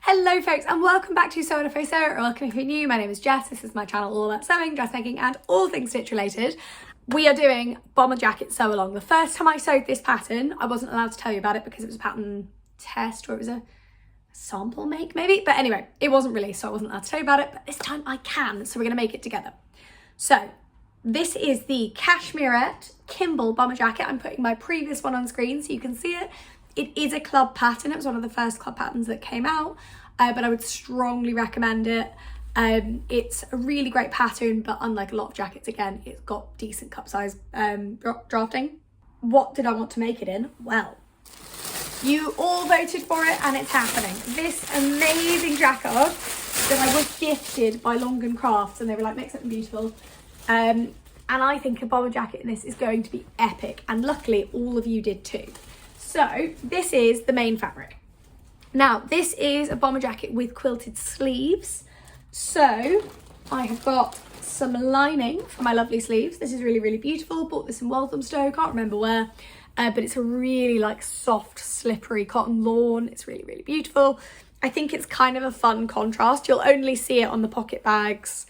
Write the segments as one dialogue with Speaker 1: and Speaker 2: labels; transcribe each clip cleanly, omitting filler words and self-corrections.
Speaker 1: Hello folks and welcome back to Sew and Faux Sew, or welcome if you're new. My name is Jess. This is my channel all about sewing, dressmaking and all things stitch related. We are doing bomber jacket sew along. The first time I sewed this pattern, I wasn't allowed to tell you about it because it was a pattern test, or it was a sample make maybe, but anyway, it wasn't released, so I wasn't allowed to tell you about it, but this time I can, so we're going to make it together. So this is the Cashmerette Kimball bomber jacket. I'm putting my previous one on screen so you can see it. It is a club pattern. It was one of the first club patterns that came out, but I would strongly recommend it. It's a really great pattern, but unlike a lot of jackets, again, it's got decent cup size drafting. What did I want to make it in? Well, you all voted for it and it's happening. This amazing jacquard that I was gifted by Long & Crafts, and they were like, make something beautiful. And I think a bomber jacket in this is going to be epic, and luckily all of you did too. So this is the main fabric. Now this is a bomber jacket with quilted sleeves. So I have got some lining for my lovely sleeves. This is really, really beautiful. Bought this in Walthamstow, can't remember where, but it's a really like soft, slippery cotton lawn. It's really, really beautiful. I think it's kind of a fun contrast. You'll only see it on the pocket bags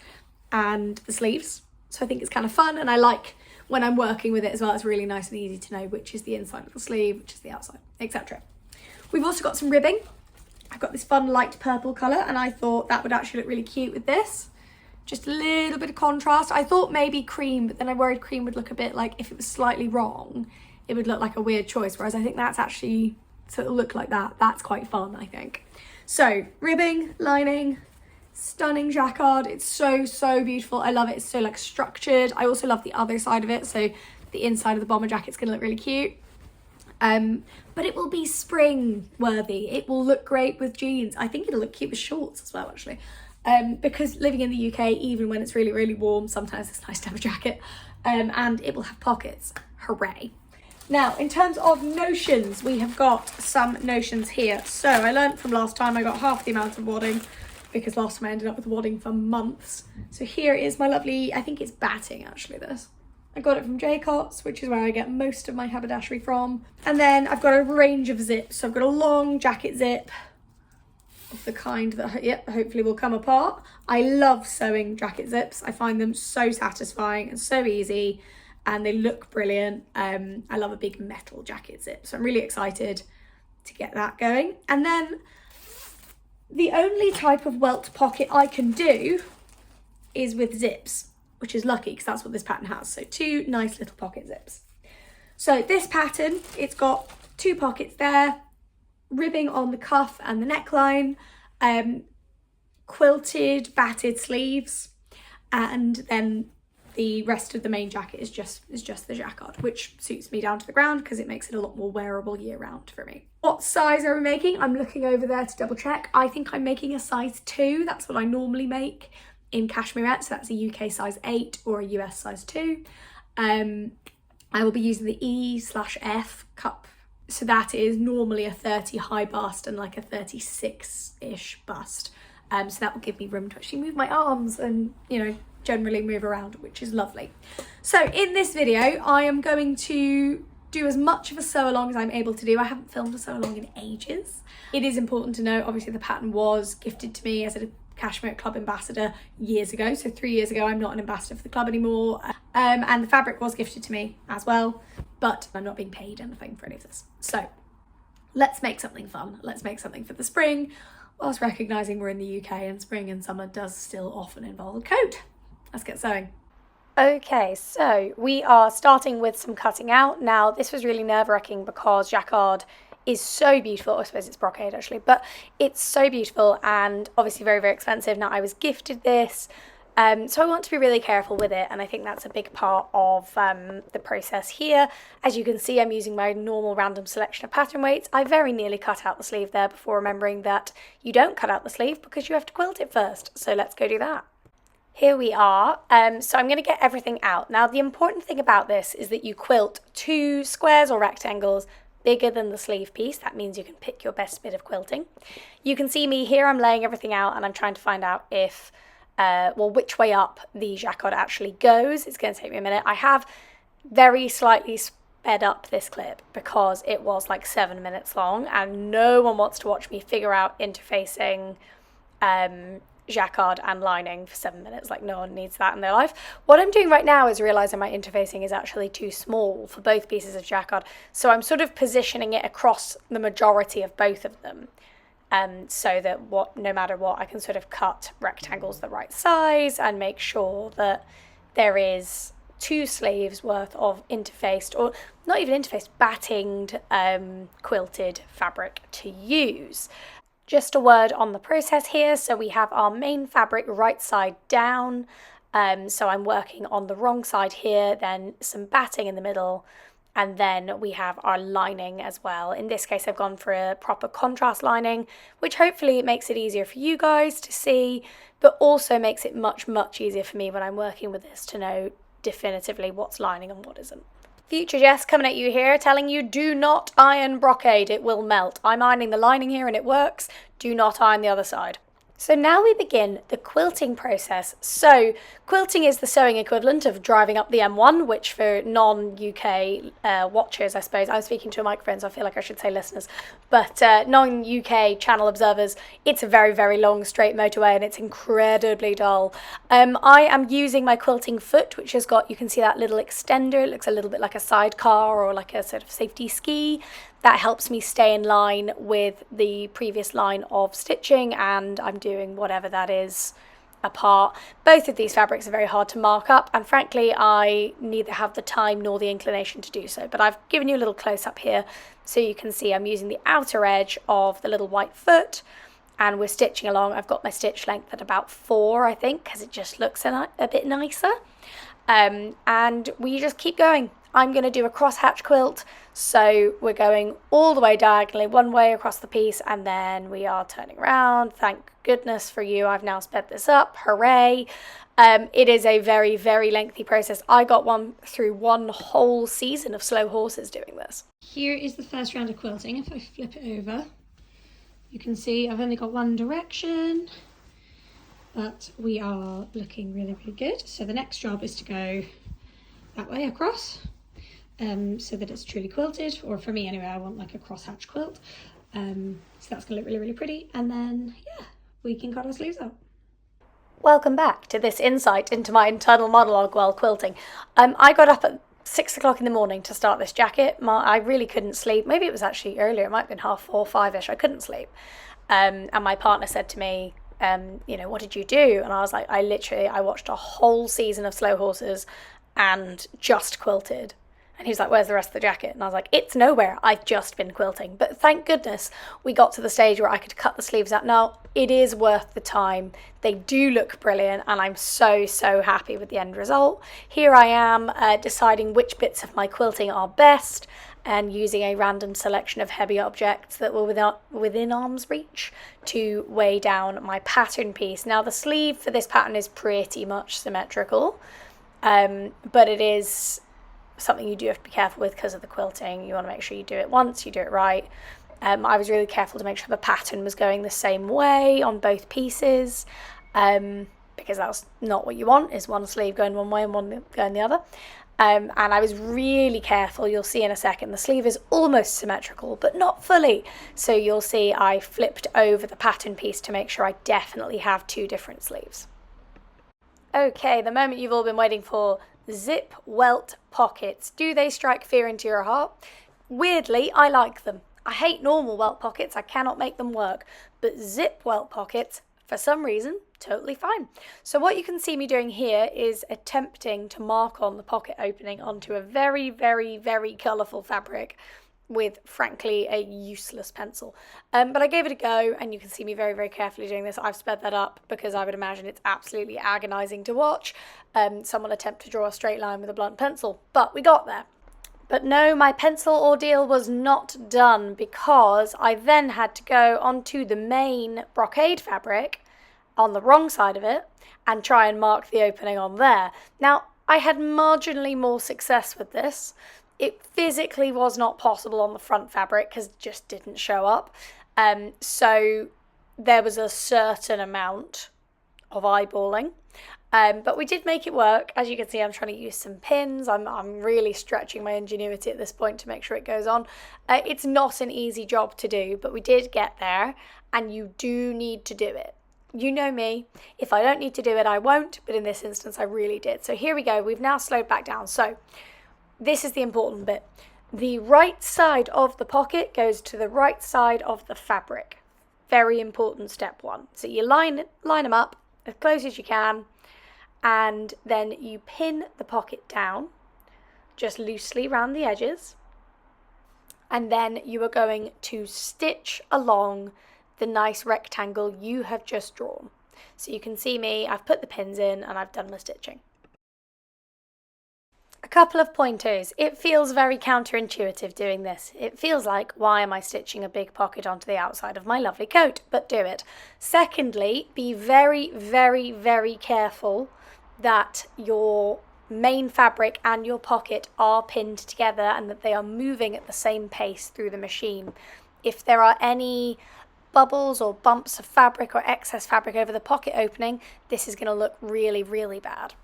Speaker 1: and the sleeves. So I think it's kind of fun, and I like when I'm working with it as well. It's really nice and easy to know which is the inside of the sleeve, which is the outside, etc. We've also got some ribbing. I've got this fun light purple colour, and I thought that would actually look really cute with this. Just a little bit of contrast. I thought maybe cream, but then I worried cream would look a bit like, if it was slightly wrong, it would look like a weird choice, whereas I think that's actually, so it'll look like that. That's quite fun, I think. So ribbing, lining, stunning jacquard. It's so beautiful. I love it. It's so like structured. I also love the other side of it, so the inside of the bomber jacket's gonna look really cute. But it will be spring worthy. It will look great with jeans. I think it'll look cute with shorts as well, actually, because living in the UK, even when it's really, really warm, sometimes it's nice to have a jacket, and it will have pockets. Hooray. Now, in terms of notions, we have got some notions here. So I learned from last time, I got half the amount of wadding, because last time I ended up with wadding for months. So here is my lovely, I think it's batting actually, this. I got it from J-Cots, which is where I get most of my haberdashery from. And then I've got a range of zips. So I've got a long jacket zip of the kind that, yep, hopefully will come apart. I love sewing jacket zips. I find them so satisfying and so easy, and they look brilliant. I love a big metal jacket zip. So I'm really excited to get that going. And then the only type of welt pocket I can do is with zips, which is lucky because that's what this pattern has. So two nice little pocket zips. So this pattern, it's got two pockets there, ribbing on the cuff and the neckline, quilted batted sleeves, and then the rest of the main jacket is just the jacquard, which suits me down to the ground because it makes it a lot more wearable year round for me. What size are we making? I'm looking over there to double check. I think I'm making a size 2. That's what I normally make in Cashmerette, so that's a UK size 8 or a US size 2. I will be using the E/F cup, so that is normally a 30 high bust and like a 36-ish bust. So that will give me room to actually move my arms and, you know, generally move around, which is lovely. So in this video, I am going to do as much of a sew along as I'm able to do. I haven't filmed a sew along in ages. It is important to note, obviously the pattern was gifted to me as a Cashmerette Club ambassador years ago. So 3 years ago, I'm not an ambassador for the club anymore. And the fabric was gifted to me as well, but I'm not being paid anything for any of this. So let's make something fun. Let's make something for the spring, whilst recognising we're in the UK and spring and summer does still often involve a coat. Let's get sewing. Okay, so we are starting with some cutting out. Now, this was really nerve-wracking because jacquard is so beautiful. I suppose it's brocade actually, but it's so beautiful and obviously very, very expensive. Now, I was gifted this, so I want to be really careful with it, and I think that's a big part of the process here. As you can see, I'm using my normal random selection of pattern weights. I very nearly cut out the sleeve there before remembering that you don't cut out the sleeve because you have to quilt it first. So let's go do that. Here we are. So I'm going to get everything out. Now, the important thing about this is that you quilt 2 squares or rectangles bigger than the sleeve piece. That means you can pick your best bit of quilting. You can see me here, I'm laying everything out and I'm trying to find out if, well, which way up the jacquard actually goes. It's going to take me a minute. I have very slightly sped up this clip because it was like 7 minutes long, and no one wants to watch me figure out interfacing jacquard and lining for 7 minutes. Like, no one needs that in their life. What I'm doing right now is realizing my interfacing is actually too small for both pieces of jacquard, so I'm sort of positioning it across the majority of both of them, so that no matter what, I can sort of cut rectangles the right size and make sure that there is 2 sleeves worth of interfaced, or not even interfaced, battinged quilted fabric to use. Just a word on the process here. So we have our main fabric right side down. So I'm working on the wrong side here, then some batting in the middle, and then we have our lining as well. In this case, I've gone for a proper contrast lining, which hopefully makes it easier for you guys to see, but also makes it much, much easier for me when I'm working with this to know definitively what's lining and what isn't. Future Jess coming at you here, telling you do not iron brocade, it will melt. I'm ironing the lining here and it works. Do not iron the other side. So now we begin the quilting process. So quilting is the sewing equivalent of driving up the M1, which for non-UK watchers, I suppose, I'm speaking to a microphone, so I feel like I should say listeners, but non-UK channel observers, it's a very, very long straight motorway and it's incredibly dull. I am using my quilting foot, which has got, you can see that little extender, it looks a little bit like a sidecar or like a sort of safety ski. That helps me stay in line with the previous line of stitching, and I'm doing whatever that is apart. Both of these fabrics are very hard to mark up, and frankly I neither have the time nor the inclination to do so, but I've given you a little close-up here so you can see I'm using the outer edge of the little white foot and we're stitching along. I've got my stitch length at about 4, I think, because it just looks a bit nicer, and we just keep going. I'm going to do a crosshatch quilt, so we're going all the way diagonally one way across the piece, and then we are turning around. Thank goodness for you, I've now sped this up, hooray. It is a very, very lengthy process. I got through one whole season of slow horses doing this. Here is the first round of quilting. If I flip it over, you can see I've only got one direction, but we are looking really, really good. So the next job is to go that way across. So that it's truly quilted, or for me anyway, I want like a crosshatch quilt. So that's gonna look really, really pretty, and then yeah, we can cut our sleeves out. Welcome back to this insight into my internal monologue while quilting. I got up at 6 o'clock in the morning to start this jacket. I really couldn't sleep. Maybe it was actually earlier, it might have been 4:30, 5ish. I couldn't sleep, and my partner said to me, you know, what did you do? And I was like, I watched a whole season of Slow Horses and just quilted. And he was like, where's the rest of the jacket? And I was like, it's nowhere, I've just been quilting. But thank goodness we got to the stage where I could cut the sleeves out. Now, it is worth the time. They do look brilliant, and I'm so, so happy with the end result. Here I am deciding which bits of my quilting are best, and using a random selection of heavy objects that were within arm's reach to weigh down my pattern piece. Now, the sleeve for this pattern is pretty much symmetrical, but it is something you do have to be careful with because of the quilting. You want to make sure you do it once, you do it right. I was really careful to make sure the pattern was going the same way on both pieces, because that's not what you want, is one sleeve going one way and one going the other. And I was really careful. You'll see in a second the sleeve is almost symmetrical but not fully, so you'll see I flipped over the pattern piece to make sure I definitely have 2 different sleeves. Okay, the moment you've all been waiting for. Zip welt pockets. Do they strike fear into your heart? Weirdly, I like them. I hate normal welt pockets, I cannot make them work, but zip welt pockets, for some reason, totally fine. So what you can see me doing here is attempting to mark on the pocket opening onto a very, very, very colourful fabric with, frankly, a useless pencil. But I gave it a go, and you can see me very, very carefully doing this. I've sped that up because I would imagine it's absolutely agonising to watch someone attempt to draw a straight line with a blunt pencil, but we got there. But no, my pencil ordeal was not done, because I then had to go onto the main brocade fabric on the wrong side of it and try and mark the opening on there. Now, I had marginally more success with this. It physically was not possible on the front fabric because it just didn't show up. So there was a certain amount of eyeballing. But we did make it work. As you can see, I'm trying to use some pins. I'm really stretching my ingenuity at this point to make sure it goes on. It's not an easy job to do, but we did get there, and you do need to do it. You know me, if I don't need to do it, I won't, but in this instance, I really did. So here we go. We've now slowed back down. So this is the important bit. The right side of the pocket goes to the right side of the fabric. Very important step one. So you line them up as close as you can, and then you pin the pocket down just loosely around the edges, and then you are going to stitch along the nice rectangle you have just drawn. So you can see me, I've put the pins in and I've done my stitching. A couple of pointers. It feels very counterintuitive doing this. It feels like, why am I stitching a big pocket onto the outside of my lovely coat? But do it. Secondly, be very, very, very careful that your main fabric and your pocket are pinned together and that they are moving at the same pace through the machine. If there are any bubbles or bumps of fabric or excess fabric over the pocket opening, this is going to look really, really bad.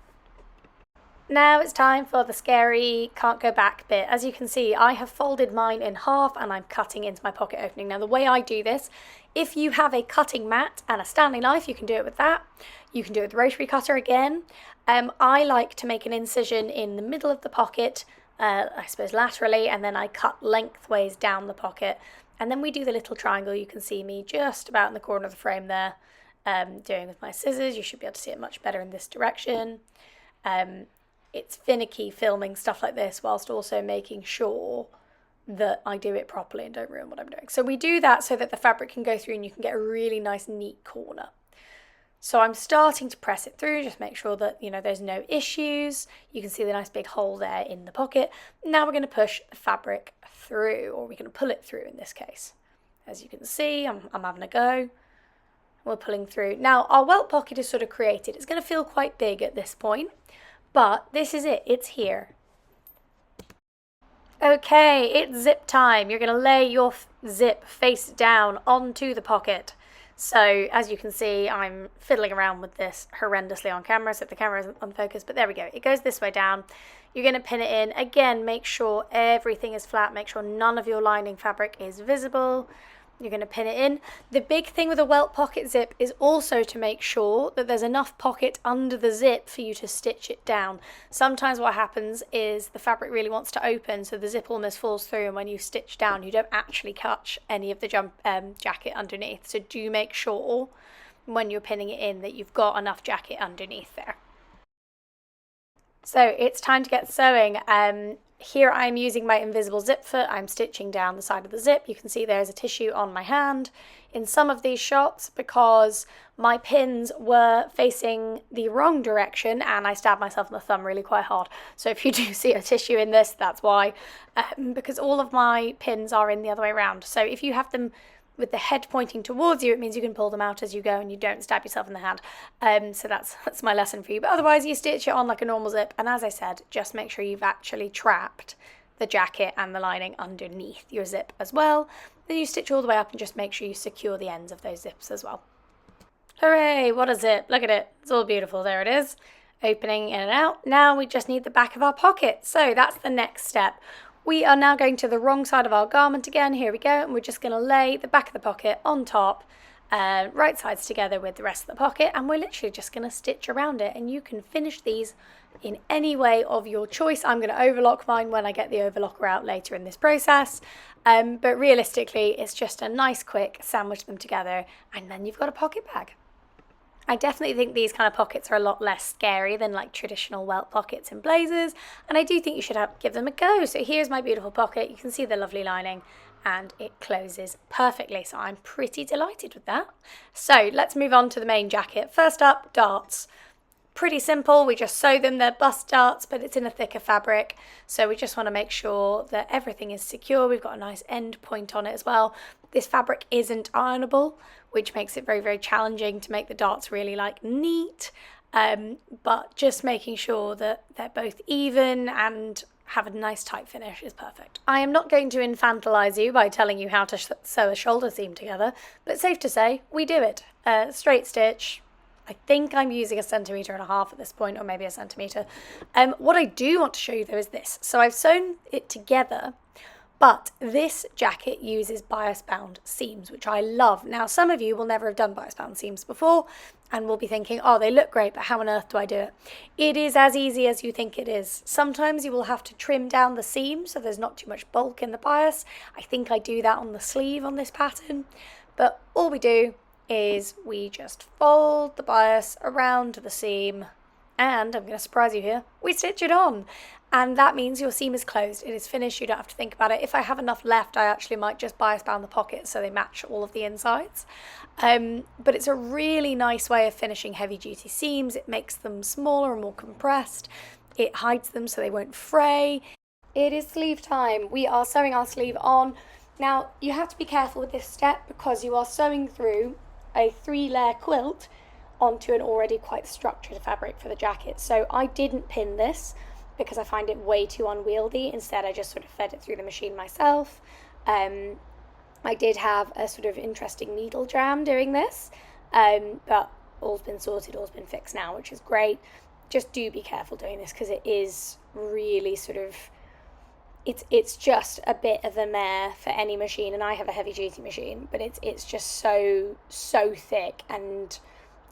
Speaker 1: Now it's time for the scary can't go back bit. As you can see, I have folded mine in half and I'm cutting into my pocket opening. Now the way I do this, if you have a cutting mat and a Stanley knife, you can do it with that. You can do it with the rotary cutter again. I like to make an incision in the middle of the pocket, I suppose laterally, and then I cut lengthways down the pocket. And then we do the little triangle. You can see me just about in the corner of the frame there, doing with my scissors. You should be able to see it much better in this direction. It's finicky filming stuff like this whilst also making sure that I do it properly and don't ruin what I'm doing. So we do that so that the fabric can go through and you can get a really nice neat corner. So I'm starting to press it through, just make sure that, you know, there's no issues. You can see the nice big hole there in the pocket. Now we're going to push the fabric through, or we're going to pull it through in this case. As you can see, I'm having a go. We're pulling through. Now our welt pocket is sort of created. It's going to feel quite big at this point, but this is it. It's here. Okay, it's zip time. You're going to lay your zip face down onto the pocket. So as you can see, I'm fiddling around with this horrendously on camera, so the camera isn't on focus, but there we go. It goes this way down. You're going to pin it in. Again, make sure everything is flat. Make sure none of your lining fabric is visible. You're going to pin it in. The big thing with a welt pocket zip is also to make sure that there's enough pocket under the zip for you to stitch it down. Sometimes what happens is the fabric really wants to open, so the zip almost falls through, and when you stitch down, you don't actually catch any of the jacket underneath. So do make sure when you're pinning it in that you've got enough jacket underneath there. So it's time to get sewing. Here I'm using my invisible zip foot. I'm stitching down the side of the zip. You can see there's a tissue on my hand in some of these shots because my pins were facing the wrong direction and I stabbed myself in the thumb really quite hard. So if you do see a tissue in this, that's why, because all of my pins are in the other way around. So if you have them with the head pointing towards you, it means you can pull them out as you go and you don't stab yourself in the hand. So that's my lesson for you. But otherwise you stitch it on like a normal zip, and as I said, just make sure you've actually trapped the jacket and the lining underneath your zip as well. Then you stitch all the way up and just make sure you secure the ends of those zips as well. Hooray, what a zip. Look at it, it's all beautiful. There it is, opening in and out. Now we just need the back of our pocket. So that's the next step. We are now going to the wrong side of our garment again. Here we go, and we're just going to lay the back of the pocket on top, right sides together with the rest of the pocket, and we're literally just going to stitch around it. And you can finish these in any way of your choice. I'm going to overlock mine when I get the overlocker out later in this process, but realistically it's just a nice quick sandwich them together and then you've got a pocket bag. I definitely think these kind of pockets are a lot less scary than like traditional welt pockets in blazers, and I do think you should give them a go. So here's my beautiful pocket. You can see the lovely lining and it closes perfectly, so I'm pretty delighted with that. So let's move on to the main jacket. First up, darts. Pretty simple, we just sew them. They're bust darts, but it's in a thicker fabric, so we just want to make sure that everything is secure. We've got a nice end point on it as well. This fabric isn't ironable, which makes it very, very challenging to make the darts really like neat, but just making sure that they're both even and have a nice tight finish is perfect. I am not going to infantilize you by telling you how to sew a shoulder seam together, but safe to say we do it. Straight stitch, I think I'm using 1.5 centimetres at this point, or maybe 1 centimetre. What I do want to show you though is this. So I've sewn it together, but this jacket uses bias bound seams, which I love. Now, some of you will never have done bias bound seams before and will be thinking, oh, they look great, but how on earth do I do it? It is as easy as you think it is. Sometimes you will have to trim down the seam so there's not too much bulk in the bias. I think I do that on the sleeve on this pattern, but all we do is we just fold the bias around the seam, and I'm going to surprise you here, we stitch it on. And that means your seam is closed, it is finished, you don't have to think about it. If I have enough left, I actually might just bias bound the pockets so they match all of the insides. But it's a really nice way of finishing heavy duty seams. It makes them smaller and more compressed. It hides them so they won't fray. It is sleeve time. We are sewing our sleeve on. Now, you have to be careful with this step because you are sewing through a 3-layer quilt onto an already quite structured fabric for the jacket. So I didn't pin this because I find it way too unwieldy. Instead, I just sort of fed it through the machine myself. I did have a sort of interesting needle jam doing this, but all's been sorted, all's been fixed now, which is great. Just do be careful doing this because it is really sort of, it's just a bit of a mare for any machine, and I have a heavy duty machine, but it's just so thick, and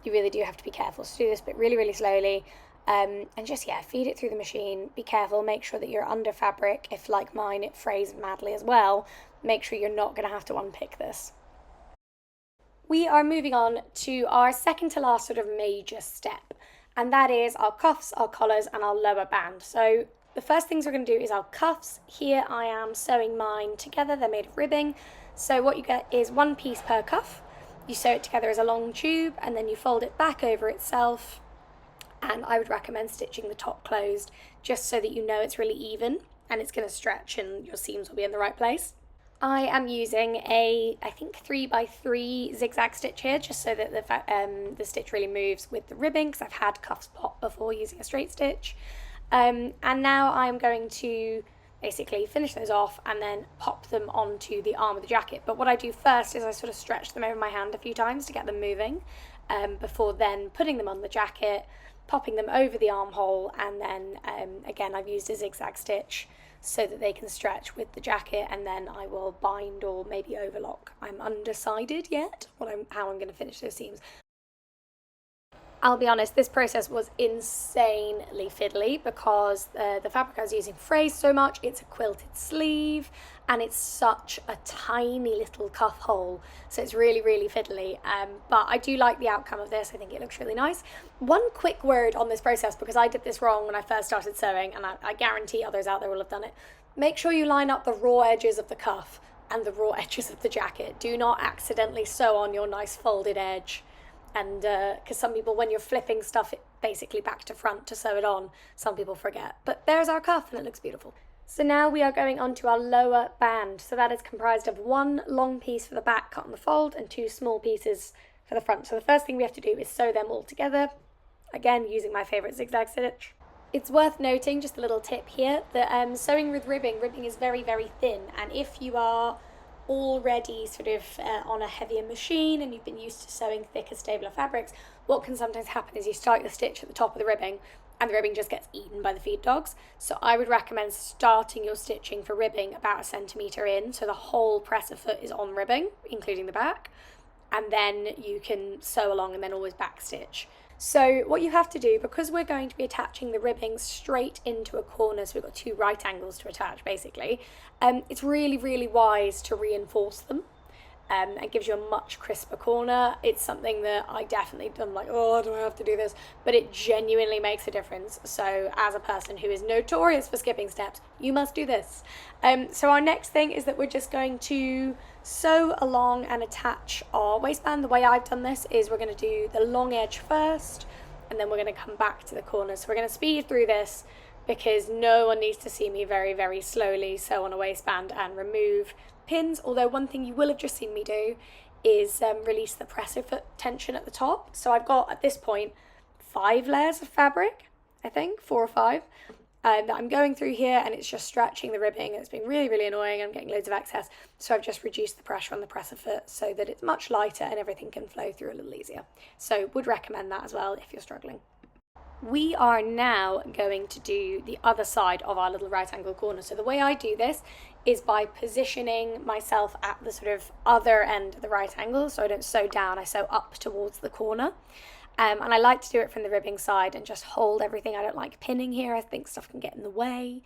Speaker 1: you really do have to be careful. So do this bit really, really slowly. And just, feed it through the machine. Be careful, make sure that you're under fabric. If, like mine, it frays madly as well, make sure you're not going to have to unpick this. We are moving on to our second to last sort of major step, and that is our cuffs, our collars, and our lower band. So the first things we're going to do is our cuffs. Here I am sewing mine together, they're made of ribbing. So what you get is 1 piece per cuff. You sew it together as a long tube, and then you fold it back over itself. And I would recommend stitching the top closed just so that you know it's really even and it's going to stretch and your seams will be in the right place. I am using a, I think 3x3 zigzag stitch here just so that the stitch really moves with the ribbing, because I've had cuffs pop before using a straight stitch. And now I'm going to basically finish those off and then pop them onto the arm of the jacket. But what I do first is I sort of stretch them over my hand a few times to get them moving, before then putting them on the jacket, popping them over the armhole, and then again I've used a zigzag stitch so that they can stretch with the jacket, and then I will bind or maybe overlock. I'm undecided yet how I'm going to finish those seams. I'll be honest, this process was insanely fiddly because the fabric I was using frays so much. It's a quilted sleeve and it's such a tiny little cuff hole, so it's really, really fiddly. But I do like the outcome of this. I think it looks really nice. One quick word on this process, because I did this wrong when I first started sewing, and I guarantee others out there will have done it. Make sure you line up the raw edges of the cuff and the raw edges of the jacket. Do not accidentally sew on your nice folded edge. And because some people, when you're flipping stuff basically back to front to sew it on, some people forget. But there's our cuff and it looks beautiful. So now we are going on to our lower band. So that is comprised of 1 long piece for the back cut on the fold and 2 small pieces for the front. So the first thing we have to do is sew them all together, again using my favourite zigzag stitch. It's worth noting, just a little tip here, that sewing with ribbing is very, very thin, and if you are already sort of on a heavier machine and you've been used to sewing thicker, stabler fabrics, what can sometimes happen is you start your stitch at the top of the ribbing and the ribbing just gets eaten by the feed dogs. So I would recommend starting your stitching for ribbing about 1 centimetre in, so the whole presser foot is on ribbing, including the back, and then you can sew along and then always back stitch. So what you have to do, because we're going to be attaching the ribbing straight into a corner, so we've got 2 right angles to attach basically, it's really, really wise to reinforce them. It gives you a much crisper corner. It's something that I definitely done, like, oh, do I have to do this? But it genuinely makes a difference. So as a person who is notorious for skipping steps, you must do this. So our next thing is that we're just going to sew along and attach our waistband. The way I've done this is we're going to do the long edge first, and then we're going to come back to the corner. So we're going to speed through this because no one needs to see me very, very slowly sew on a waistband and remove pins. Although one thing you will have just seen me do is release the presser foot tension at the top. So I've got, at this point, 5 layers of fabric, I think, 4 or 5. that I'm going through here, and it's just stretching the ribbing. It's been really, really annoying. I'm getting loads of excess, so I've just reduced the pressure on the presser foot so that it's much lighter and everything can flow through a little easier. So would recommend that as well if you're struggling. We are now going to do the other side of our little right angle corner. So the way I do this is by positioning myself at the sort of other end of the right angle, so I don't sew down, I sew up towards the corner. And I like to do it from the ribbing side and just hold everything. I don't like pinning here. I think stuff can get in the way.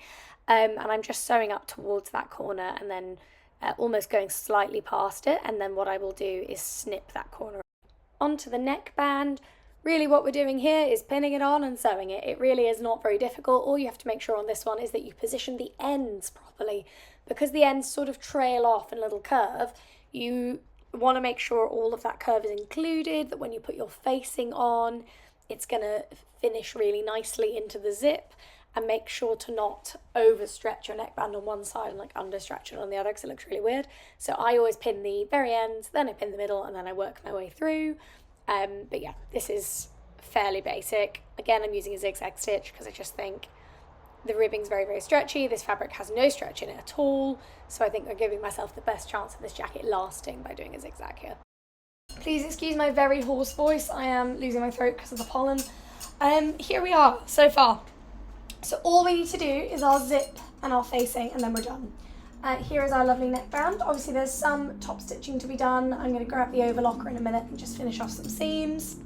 Speaker 1: And I'm just sewing up towards that corner and then almost going slightly past it. And then what I will do is snip that corner onto the neckband. Really what we're doing here is pinning it on and sewing it. It really is not very difficult. All you have to make sure on this one is that you position the ends properly. Because the ends sort of trail off in a little curve, you want to make sure all of that curve is included, that when you put your facing on, it's going to finish really nicely into the zip, and make sure to not overstretch your neckband on one side and like understretch it on the other because it looks really weird. So I always pin the very ends, then I pin the middle, and then I work my way through. But yeah, this is fairly basic. Again, I'm using a zigzag stitch because I just think the ribbing's very, very stretchy. This fabric has no stretch in it at all. So I think I'm giving myself the best chance of this jacket lasting by doing a zigzag here. Please excuse my very hoarse voice. I am losing my throat because of the pollen. Here we are so far. So all we need to do is our zip and our facing, and then we're done. Here is our lovely neckband. Obviously there's some top stitching to be done. I'm going to grab the overlocker in a minute and just finish off some seams.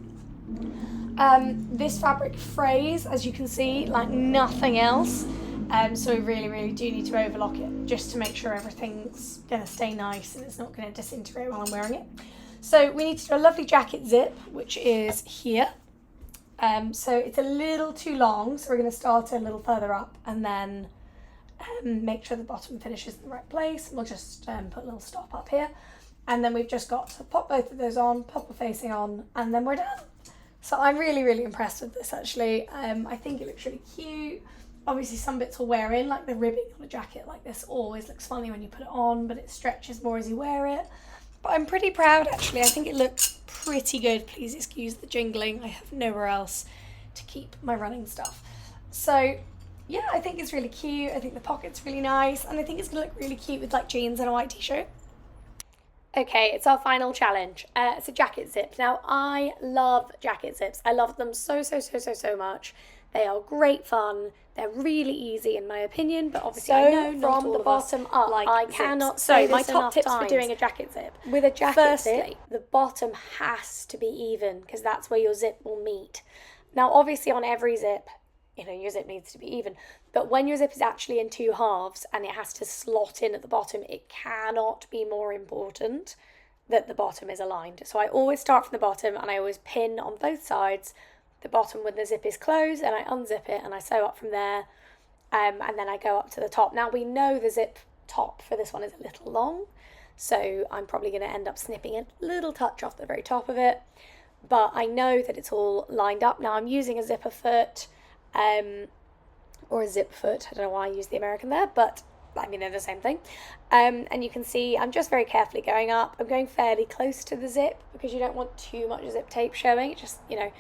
Speaker 1: This fabric frays, as you can see, like nothing else. So we really, really do need to overlock it just to make sure everything's going to stay nice and it's not going to disintegrate while I'm wearing it. So we need to do a lovely jacket zip, which is here. So it's a little too long, so we're going to start a little further up and then make sure the bottom finishes in the right place. We'll just put a little stop up here. And then we've just got to pop both of those on, pop the facing on, and then we're done. So I'm really, really impressed with this actually. I think it looks really cute. Obviously some bits will wear in, like the ribbing on a jacket like this always looks funny when you put it on, but it stretches more as you wear it. But I'm pretty proud actually. I think it looks pretty good. Please excuse the jingling. I have nowhere else to keep my running stuff. So yeah, I think it's really cute. I think the pocket's really nice, and I think it's gonna look really cute with like jeans and a white t-shirt. Okay, it's our final challenge. It's a jacket zip. Now, I love jacket zips. I love them so much. They are great fun. They're really easy in my opinion, but obviously I know from the bottom up, like I cannot say my top tips for doing a jacket zip. With a jacket zip, the bottom has to be even because that's where your zip will meet. Now, obviously on every zip, you know, your zip needs to be even. But when your zip is actually in two halves and it has to slot in at the bottom, it cannot be more important that the bottom is aligned. So I always start from the bottom and I always pin on both sides the bottom when the zip is closed, and I unzip it and I sew up from there, and then I go up to the top. Now we know the zip top for this one is a little long, so I'm probably going to end up snipping a little touch off the very top of it, but I know that it's all lined up. Now I'm using a zipper foot, or a zip foot. I don't know why I use the American there, but I mean they're the same thing. And you can see I'm just very carefully going up. I'm going fairly close to the zip because you don't want too much zip tape showing. It just, you know,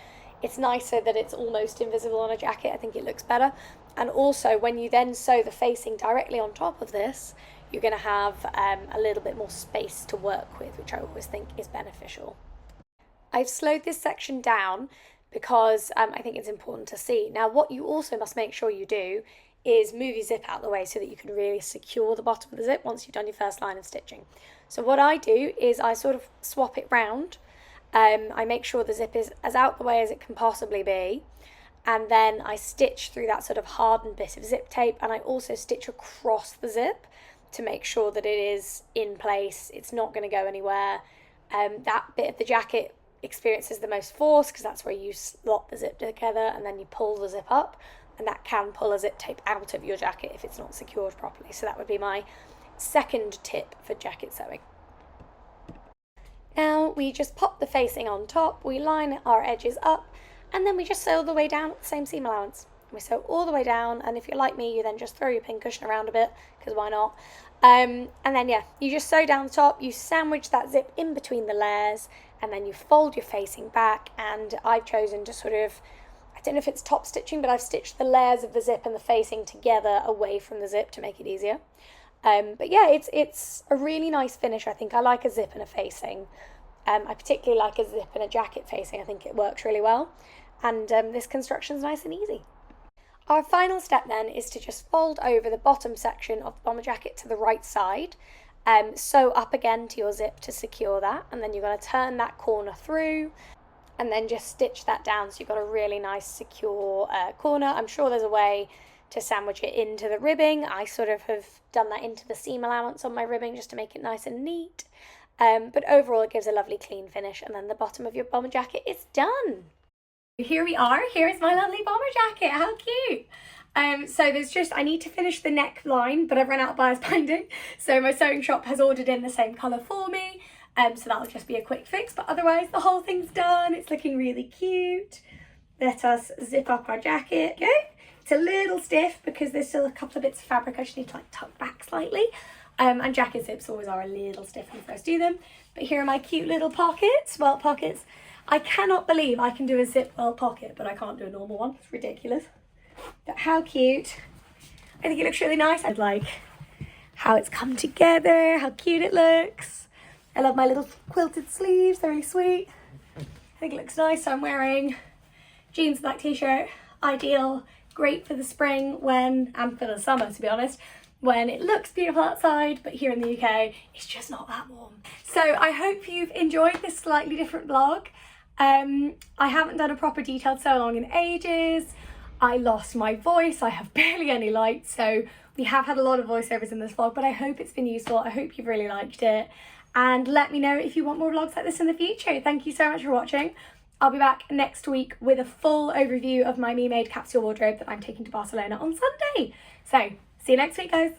Speaker 1: it's nicer that it's almost invisible on a jacket. I think it looks better. And also when you then sew the facing directly on top of this, you're going to have a little bit more space to work with, which I always think is beneficial. I've slowed this section down because I think it's important to see. Now what you also must make sure you do is move your zip out of the way so that you can really secure the bottom of the zip once you've done your first line of stitching. So what I do is I sort of swap it round. I make sure the zip is as out the way as it can possibly be, and then I stitch through that sort of hardened bit of zip tape, and I also stitch across the zip to make sure that it is in place, it's not going to go anywhere. That bit of the jacket experiences the most force because that's where you slot the zip together and then you pull the zip up, and that can pull a zip tape out of your jacket if it's not secured properly. So that would be my second tip for jacket sewing. Now we just pop the facing on top, we line our edges up, and then we just sew all the way down at the same seam allowance. We sew all the way down, and if you're like me, you then just throw your pin cushion around a bit, because why not? And then yeah, you just sew down the top, you sandwich that zip in between the layers, and then you fold your facing back, and I've chosen to sort of, I don't know if it's top stitching, but I've stitched the layers of the zip and the facing together away from the zip to make it easier. But yeah, it's a really nice finish, I think. I like a zip and a facing. I particularly like a zip and a jacket facing. I think it works really well. And this construction's nice and easy. Our final step then is to just fold over the bottom section of the bomber jacket to the right side. Sew up again to your zip to secure that, and then you're going to turn that corner through and then just stitch that down so you've got a really nice secure corner. I'm sure there's a way to sandwich it into the ribbing. I sort of have done that into the seam allowance on my ribbing just to make it nice and neat. But overall it gives a lovely clean finish, and then the bottom of your bomber jacket is done. Here we are. Here is my lovely bomber jacket. How cute. So there's just, I need to finish the neckline, but I've run out of bias binding. So my sewing shop has ordered in the same colour for me. So that'll just be a quick fix, but otherwise the whole thing's done. It's looking really cute. Let us zip up our jacket. Okay. It's a little stiff because there's still a couple of bits of fabric I just need to like tuck back slightly. And jacket zips always are a little stiff when you first do them. But here are my cute little pockets, welt pockets. I cannot believe I can do a zip welt pocket, but I can't do a normal one. It's ridiculous. But how cute. I think it looks really nice. I like how it's come together, how cute it looks. I love my little quilted sleeves, they're really sweet. I think it looks nice. So I'm wearing jeans, black t-shirt, ideal, great for the spring and for the summer, to be honest, when it looks beautiful outside, but here in the UK, it's just not that warm. So I hope you've enjoyed this slightly different vlog. I haven't done a proper detailed sew along in ages. I lost my voice, I have barely any light, so we have had a lot of voiceovers in this vlog, but I hope it's been useful. I hope you've really liked it, and let me know if you want more vlogs like this in the future. Thank you so much for watching. I'll be back next week with a full overview of my me-made capsule wardrobe that I'm taking to Barcelona on Sunday. So see you next week, guys.